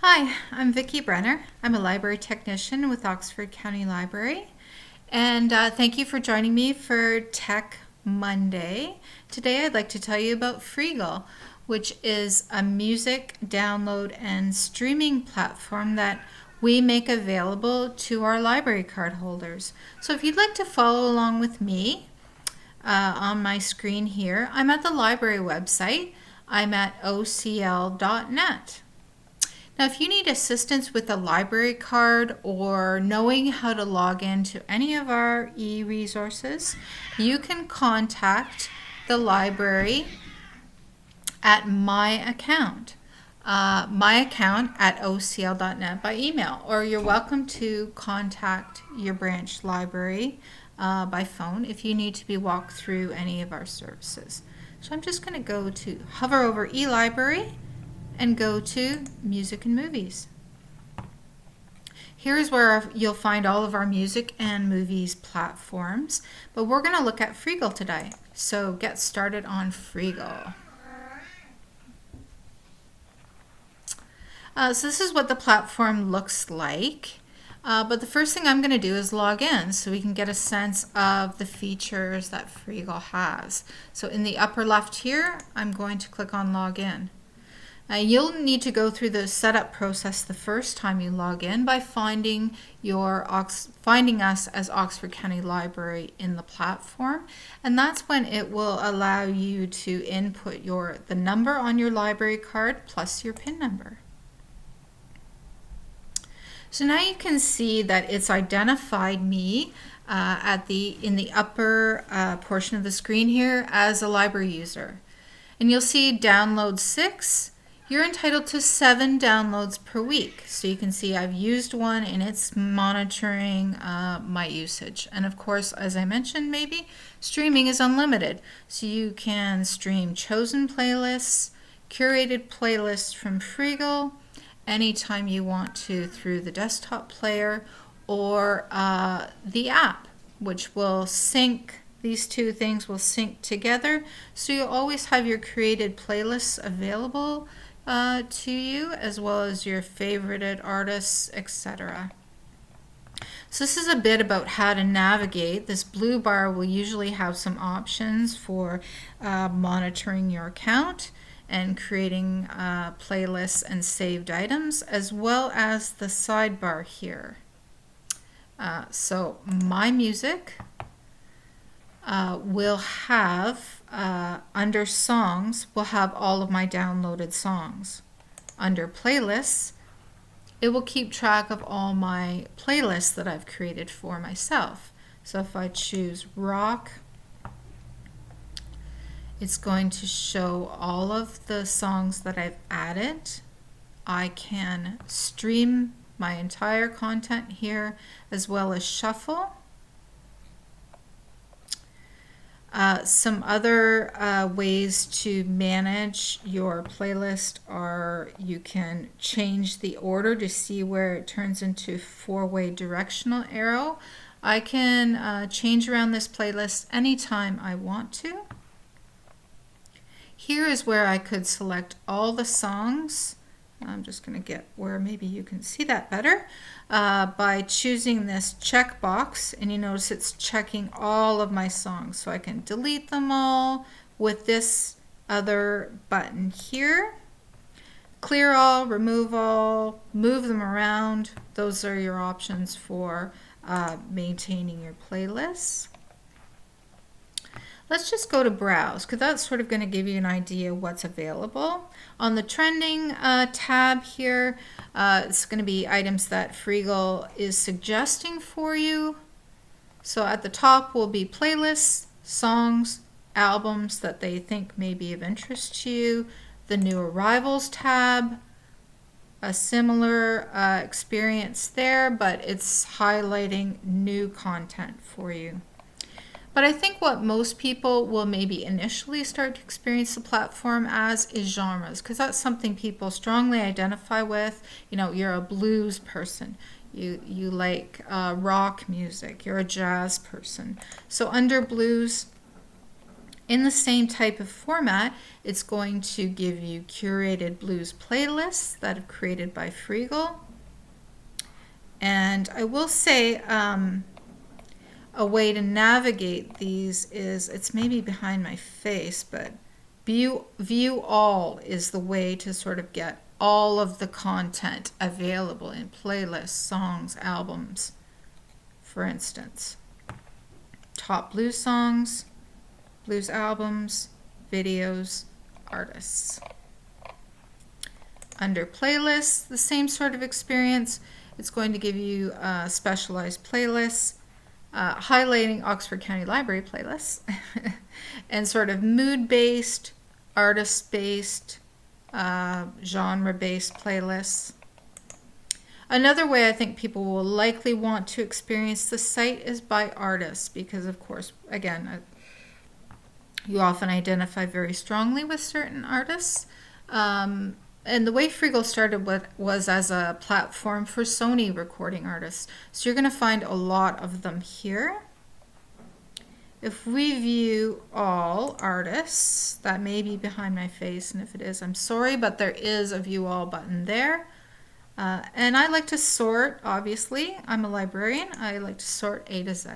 Hi, I'm Vicki Brenner. I'm a library technician with Oxford County Library. And thank you for joining me for Tech Monday. Today I'd like to tell you about Freegal, which is a music download and streaming platform that we make available to our library card holders. So if you'd like to follow along with me on my screen here, I'm at the library website. I'm at ocl.net. Now, if you need assistance with a library card or knowing how to log into any of our e-resources, you can contact the library at my account at ocl.net by email, or you're welcome to contact your branch library by phone if you need to be walked through any of our services. So I'm just going to go to hover over eLibrary and go to Music and Movies. Here's where you'll find all of our music and movies platforms, but we're going to look at Freegal today. So get started on Freegal. So this is what the platform looks like. But the first thing I'm going to do is log in so we can get a sense of the features that Freegal has. So in the upper left here, I'm going to click on Login. You'll need to go through the setup process the first time you log in by finding us as Oxford County Library in the platform, and that's when it will allow you to input the number on your library card plus your PIN number. So now you can see that it's identified me in the upper portion of the screen here as a library user, and you'll see download 6. You're entitled to 7 downloads per week. So you can see I've used one and it's monitoring my usage. And of course, as I mentioned, maybe streaming is unlimited. So you can stream chosen playlists, curated playlists from Freegal, anytime you want to through the desktop player or the app, which will sync. These two things will sync together. So you'll always have your created playlists available to you, as well as your favorited artists, etc. So this is a bit about how to navigate. This blue bar will usually have some options for monitoring your account and creating playlists and saved items, as well as the sidebar here. So my music will have under songs, we'll have all of my downloaded songs. Under playlists, it will keep track of all my playlists that I've created for myself. So if I choose rock, it's going to show all of the songs that I've added. I can stream my entire content here, as well as shuffle. Some other ways to manage your playlist are you can change the order to see where it turns into 4-way directional arrow. I can change around this playlist anytime I want to. Here is where I could select all the songs. I'm just going to get where maybe you can see that better by choosing this checkbox, and you notice it's checking all of my songs, so I can delete them all with this other button here. Clear all, remove all, move them around. Those are your options for maintaining your playlists. Let's just go to browse, because that's sort of going to give you an idea of what's available. On the trending tab here, it's going to be items that Freegal is suggesting for you. So at the top will be playlists, songs, albums that they think may be of interest to you. The new arrivals tab, a similar experience there, but it's highlighting new content for you. But I think what most people will maybe initially start to experience the platform as is genres, because that's something people strongly identify with. You know, you're a blues person, you like rock music, you're a jazz person. So under blues, In the same type of format, it's going to give you curated blues playlists that are created by Freegal. And I will say a way to navigate these is, it's maybe behind my face, but view all is the way to sort of get all of the content available in playlists, songs, albums, for instance. Top blues songs, blues albums, videos, artists. Under playlists, the same sort of experience. It's going to give you specialized playlists, highlighting Oxford County Library playlists, and sort of mood-based, artist-based, genre-based playlists. Another way I think people will likely want to experience the site is by artists, because of course, again, you often identify very strongly with certain artists. And the way Freegal started was as a platform for Sony recording artists. So you're going to find a lot of them here. If we view all artists, that may be behind my face, and if it is, I'm sorry, but there is a view all button there. And I like to sort, obviously. I'm a librarian. I like to sort A to Z.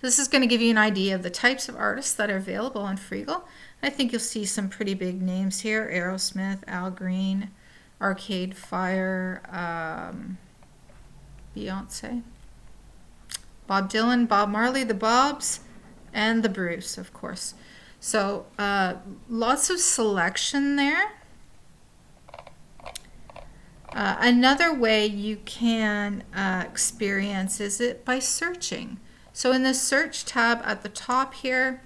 This is going to give you an idea of the types of artists that are available on Freegal. I think you'll see some pretty big names here: Aerosmith, Al Green, Arcade Fire, Beyonce, Bob Dylan, Bob Marley, the Bobs, and the Bruce, of course. So lots of selection there. Another way you can experience is it by searching. So in the search tab at the top here,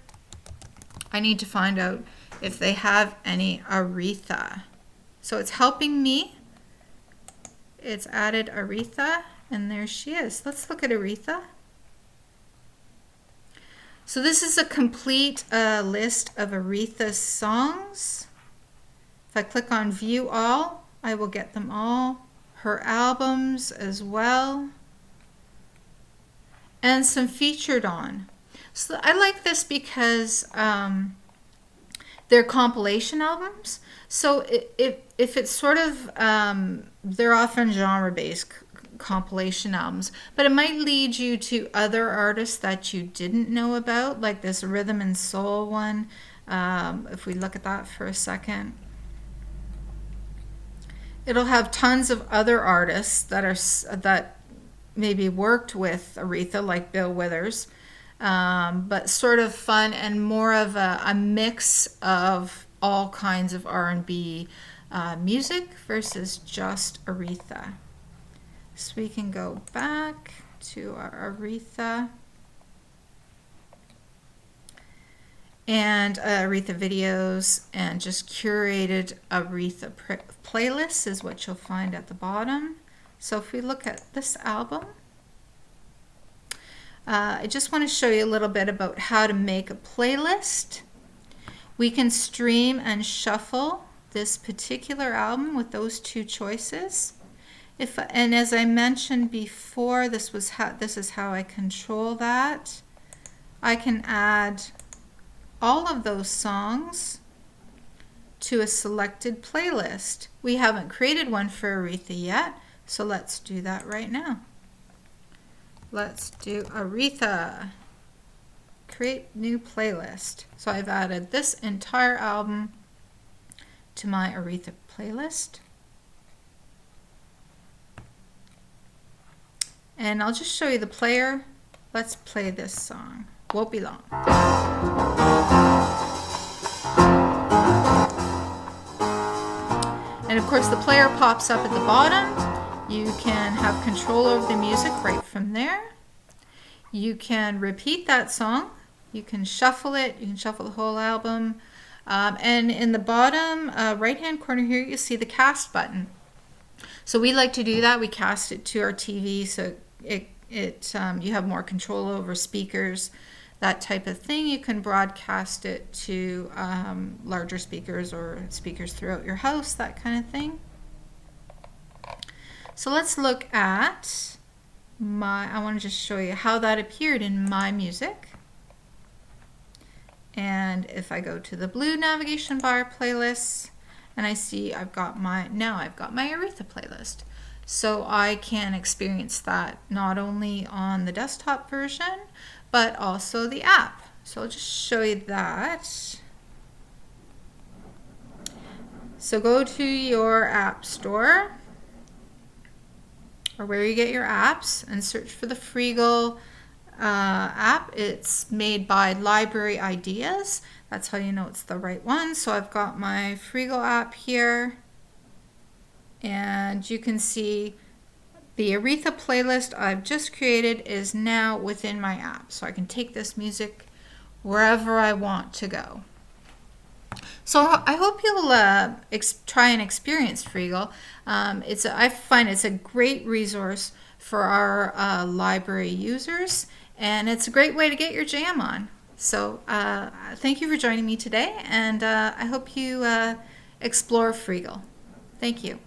I need to find out if they have any Aretha. So it's helping me. It's added Aretha, and there she is. Let's look at Aretha. So this is a complete list of Aretha's songs. If I click on View All, I will get them all. Her albums as well. And some featured on. So I like this because they're compilation albums. So if it's sort of, they're often genre-based compilation albums, but it might lead you to other artists that you didn't know about, like this rhythm and soul one. If we look at that for a second, it'll have tons of other artists that maybe worked with Aretha, like Bill Withers, but sort of fun and more of a mix of all kinds of R&B music versus just Aretha. So we can go back to our Aretha. And Aretha videos, and just curated Aretha playlists is what you'll find at the bottom. So if we look at this album, I just want to show you a little bit about how to make a playlist. We can stream and shuffle this particular album with those two choices. And as I mentioned before, this is how I control that. I can add all of those songs to a selected playlist. We haven't created one for Aretha yet, so let's do that right now. Let's do Aretha. Create new playlist. So I've added this entire album to my Aretha playlist. And I'll just show you the player. Let's play this song. Won't be long. And of course the player pops up at the bottom. You can have control over the music right from there. You can repeat that song. You can shuffle it. You can shuffle the whole album. And in the bottom right-hand corner here, you see the cast button. So we like to do that. We cast it to our TV so you have more control over speakers, that type of thing. You can broadcast it to larger speakers or speakers throughout your house, that kind of thing. So let's look at I want to just show you how that appeared in my music. And if I go to the blue navigation bar playlists, and I see I've got my Aretha playlist. So I can experience that not only on the desktop version, but also the app. So I'll just show you that. So go to your app store or where you get your apps and search for the Freegal app. It's made by Library Ideas. That's how you know it's the right one. So I've got my Freegal app here, and you can see the Aretha playlist I've just created is now within my app. So I can take this music wherever I want to go. So I hope you'll try and experience Freegal. I find it's a great resource for our library users, and it's a great way to get your jam on. So thank you for joining me today, and I hope you explore Freegal. Thank you.